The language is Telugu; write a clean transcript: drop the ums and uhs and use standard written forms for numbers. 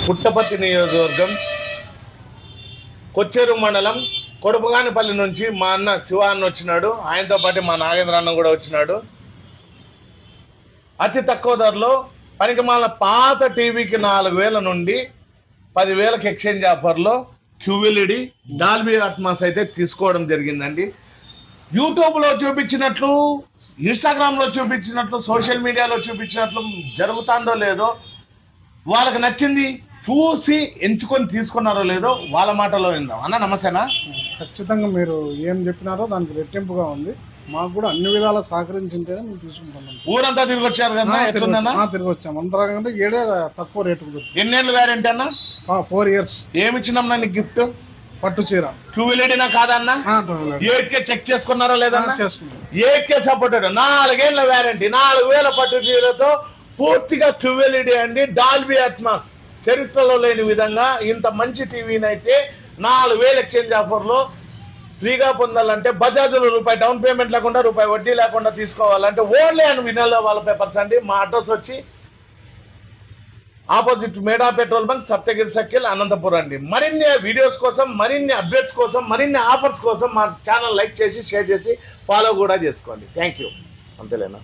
పుట్టపర్తి నియోజకవర్గం కొచ్చేరు మండలం కొడపగానిపల్లి నుంచి మా అన్న శివ అన్న వచ్చినాడు. ఆయనతో పాటు మా నాగేంద్ర అన్న కూడా వచ్చినాడు. అతి తక్కువ ధరలో పనికిమాల పాత టీవీకి 4,000 నుండి 10,000కి ఎక్స్చేంజ్ ఆఫర్లో క్యూఎల్ఈడి డాల్బీ అట్మాస్ అయితే తీసుకోవడం జరిగిందండి. యూట్యూబ్లో చూపించినట్లు, ఇన్స్టాగ్రామ్లో చూపించినట్లు, సోషల్ మీడియాలో చూపించినట్లు జరుగుతుందో లేదో, వాళ్ళకి నచ్చింది చూసి ఎంచుకొని తీసుకున్నారో లేదో వాళ్ళ మాటలో విందాం. అన్న నమస్తేనా? ఖచ్చితంగా మీరు ఏం చెప్పినారో దానికి రెట్టింపుగా ఉంది. మాకు కూడా అన్ని విధాలా సహకరించింటేనే మేము తీసుకుంటున్నాం. ఊరంతా తిరిగి వచ్చారు కదా? తిరిగి వచ్చాం. అందరికంటే ఏడే తక్కువ రేటు. ఎన్నేళ్ళు వ్యారంటీ అన్న? 4 years. ఏమిచ్చినాం నీకు గిఫ్ట్? పట్టు చీర. క్యూఎల్ఈడినా కాదన్నా? 8K చెక్ చేసుకున్నారా లేదా? చేసుకున్నాం. 8K supported. 4 ఏళ్ల వ్యారంటీ, 4,000 పట్టు చీరతో పూర్తిగా క్యూఎల్ఈడి అండి, డాల్బీ అట్మాస్. చరిత్రలో లేని విధంగా ఇంత మంచి టీవీని అయితే 4,000 ఎక్స్చేంజ్ ఆఫర్లో ఫ్రీగా పొందాలంటే బజాజ్లో రూపాయి డౌన్ పేమెంట్ లేకుండా, రూపాయి వడ్డీ లేకుండా తీసుకోవాలంటే ఓన్లీ అండ్ వినల్ వాళ్ళ పేపర్స్ అండి. మా అడ్రస్ వచ్చి ఆపోజిట్ మేడా petrol bunk, Saptagiri circle, Anantapuram అండి. మరిన్ని వీడియోస్ కోసం, మరిన్ని అప్డేట్స్ కోసం, మరిన్ని ఆఫర్స్ కోసం మా ఛానల్ లైక్ చేసి, షేర్ చేసి, ఫాలో కూడా చేసుకోండి. Thank you. అంతేలేనా?